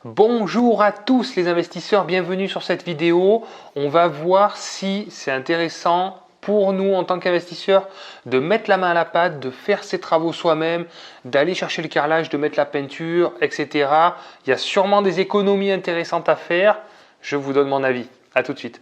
Bonjour à tous les investisseurs, bienvenue sur cette vidéo. On va voir si c'est intéressant pour nous en tant qu'investisseurs de mettre la main à la pâte, de faire ses travaux soi-même, d'aller chercher le carrelage, de mettre la peinture, etc. Il y a sûrement des économies intéressantes à faire. Je vous donne mon avis. À tout de suite.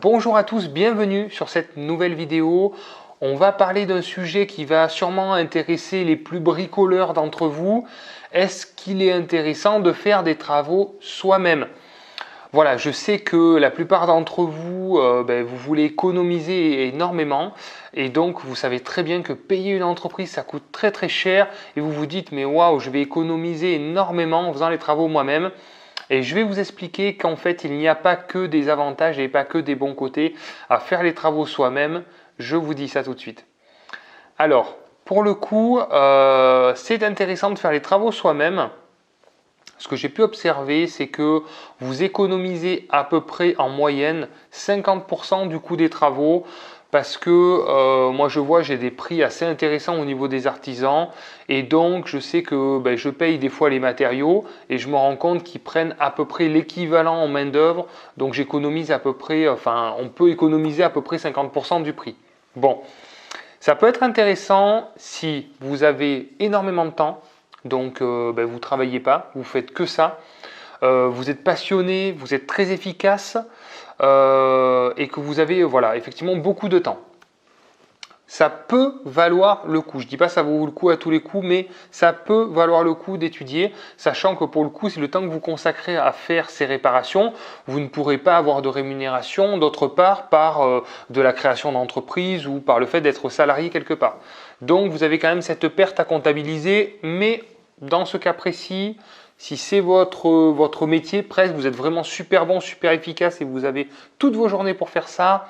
Bonjour à tous, bienvenue sur cette nouvelle vidéo. On va parler d'un sujet qui va sûrement intéresser les plus bricoleurs d'entre vous. Est-ce qu'il est intéressant de faire des travaux soi-même? Voilà, je sais que la plupart d'entre vous, vous voulez économiser énormément et donc vous savez très bien que payer une entreprise, ça coûte très très cher et vous vous dites mais waouh, je vais économiser énormément en faisant les travaux moi-même. Et je vais vous expliquer qu'en fait, il n'y a pas que des avantages et pas que des bons côtés à faire les travaux soi-même. Je vous dis ça tout de suite. Alors, pour le coup, c'est intéressant de faire les travaux soi-même. Ce que j'ai pu observer, c'est que vous économisez à peu près en moyenne 50% du coût des travaux parce que moi je vois j'ai des prix assez intéressants au niveau des artisans et donc je sais que je paye des fois les matériaux et je me rends compte qu'ils prennent à peu près l'équivalent en main d'œuvre, donc j'économise à peu près, on peut économiser à peu près 50% du prix. Bon, ça peut être intéressant si vous avez énormément de temps, donc vous ne travaillez pas, vous faites que ça, vous êtes passionné, vous êtes très efficace et que vous avez effectivement beaucoup de temps. Ça peut valoir le coup. Je ne dis pas que ça vaut le coup à tous les coups, mais ça peut valoir le coup d'étudier, sachant que pour le coup, c'est le temps que vous consacrez à faire ces réparations, vous ne pourrez pas avoir de rémunération, d'autre part, par de la création d'entreprise ou par le fait d'être salarié quelque part. Donc, vous avez quand même cette perte à comptabiliser, mais dans ce cas précis, si c'est votre métier, presque, vous êtes vraiment super bon, super efficace et vous avez toutes vos journées pour faire ça,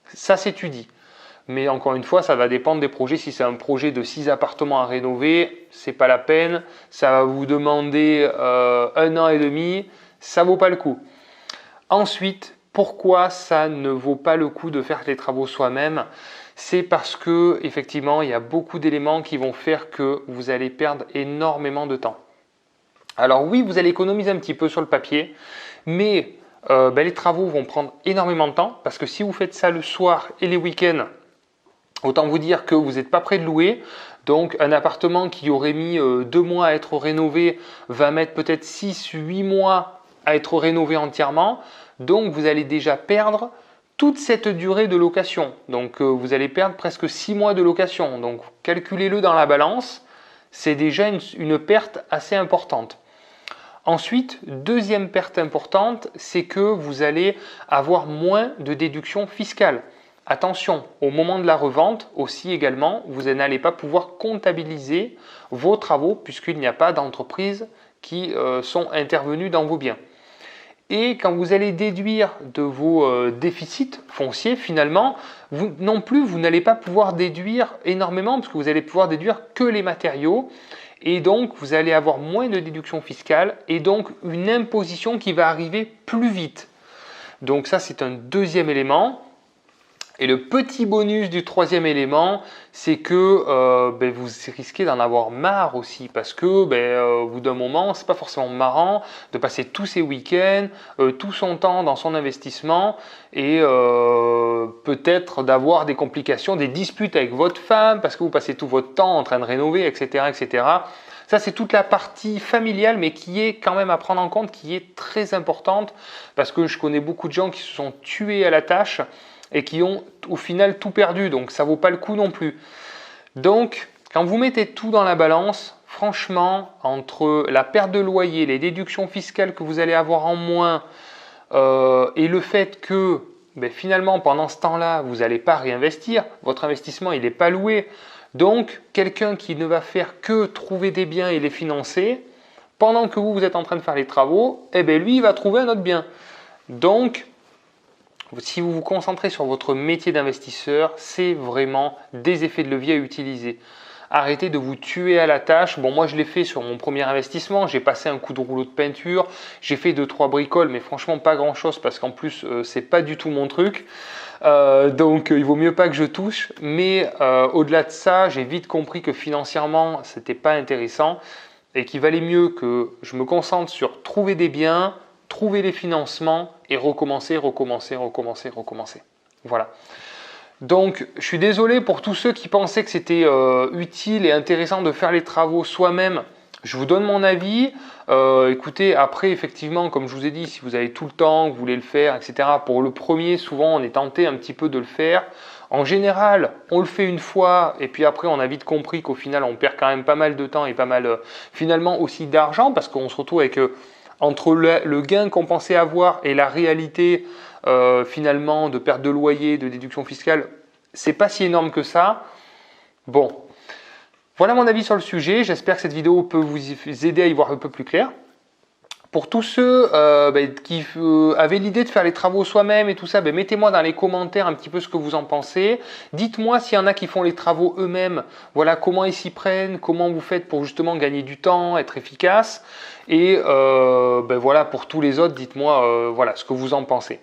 ça s'étudie. Mais encore une fois, ça va dépendre des projets. Si c'est un projet de 6 appartements à rénover, c'est pas la peine. Ça va vous demander 1 an et demi, ça vaut pas le coup. Ensuite, pourquoi ça ne vaut pas le coup de faire les travaux soi-même? C'est parce que effectivement, il y a beaucoup d'éléments qui vont faire que vous allez perdre énormément de temps. Alors oui, vous allez économiser un petit peu sur le papier, mais les travaux vont prendre énormément de temps parce que si vous faites ça le soir et les week-ends, autant vous dire que vous n'êtes pas prêt de louer. Donc un appartement qui aurait mis 2 mois à être rénové va mettre peut-être 6-8 mois à être rénové entièrement. Donc vous allez déjà perdre toute cette durée de location. Donc vous allez perdre presque 6 mois de location. Donc calculez-le dans la balance, c'est déjà une perte assez importante. Ensuite, deuxième perte importante, c'est que vous allez avoir moins de déductions fiscales. Attention, au moment de la revente aussi également, vous n'allez pas pouvoir comptabiliser vos travaux puisqu'il n'y a pas d'entreprises qui sont intervenues dans vos biens. Et quand vous allez déduire de vos déficits fonciers, finalement, vous n'allez pas pouvoir déduire énormément parce que vous allez pouvoir déduire que les matériaux. Et donc, vous allez avoir moins de déductions fiscales et donc une imposition qui va arriver plus vite. Donc ça, c'est un deuxième élément. Et le petit bonus du troisième élément, c'est que vous risquez d'en avoir marre aussi parce que au bout d'un moment, c'est pas forcément marrant de passer tous ses week-ends, tout son temps dans son investissement et peut-être d'avoir des complications, des disputes avec votre femme parce que vous passez tout votre temps en train de rénover, etc., etc. Ça, c'est toute la partie familiale, mais qui est quand même à prendre en compte, qui est très importante parce que je connais beaucoup de gens qui se sont tués à la tâche et qui ont au final tout perdu, donc ça ne vaut pas le coup non plus. Donc, quand vous mettez tout dans la balance, franchement, entre la perte de loyer, les déductions fiscales que vous allez avoir en moins et le fait que finalement, pendant ce temps-là, vous n'allez pas réinvestir, votre investissement, il n'est pas loué. Donc, quelqu'un qui ne va faire que trouver des biens et les financer, pendant que vous êtes en train de faire les travaux, lui, il va trouver un autre bien. Donc, si vous vous concentrez sur votre métier d'investisseur, c'est vraiment des effets de levier à utiliser. Arrêtez de vous tuer à la tâche. Bon, moi je l'ai fait sur mon premier investissement, j'ai passé un coup de rouleau de peinture, j'ai fait 2-3 bricoles, mais franchement pas grand chose parce qu'en plus c'est pas du tout mon truc. Donc il vaut mieux pas que je touche, mais au-delà de ça, j'ai vite compris que financièrement c'était pas intéressant et qu'il valait mieux que je me concentre sur trouver des biens, trouver les financements et recommencer. Voilà. Donc, je suis désolé pour tous ceux qui pensaient que c'était utile et intéressant de faire les travaux soi-même. Je vous donne mon avis. Écoutez, après, effectivement, comme je vous ai dit, si vous avez tout le temps, que vous voulez le faire, etc. Pour le premier, souvent, on est tenté un petit peu de le faire. En général, on le fait une fois et puis après, on a vite compris qu'au final, on perd quand même pas mal de temps et pas mal, finalement, aussi d'argent parce qu'on se retrouve avec, entre le gain qu'on pensait avoir et la réalité, finalement, de perte de loyer, de déduction fiscale, c'est pas si énorme que ça. Bon, voilà mon avis sur le sujet. J'espère que cette vidéo peut vous aider à y voir un peu plus clair. Pour tous ceux qui avaient l'idée de faire les travaux soi-même et tout ça, mettez-moi dans les commentaires un petit peu ce que vous en pensez. Dites-moi s'il y en a qui font les travaux eux-mêmes, voilà comment ils s'y prennent, comment vous faites pour justement gagner du temps, être efficace. Et voilà, pour tous les autres, dites-moi voilà, ce que vous en pensez.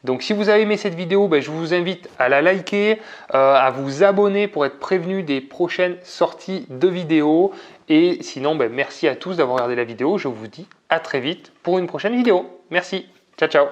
Donc si vous avez aimé cette vidéo, je vous invite à la liker, à vous abonner pour être prévenu des prochaines sorties de vidéos. Et sinon, merci à tous d'avoir regardé la vidéo. Je vous dis à très vite pour une prochaine vidéo. Merci. Ciao, ciao.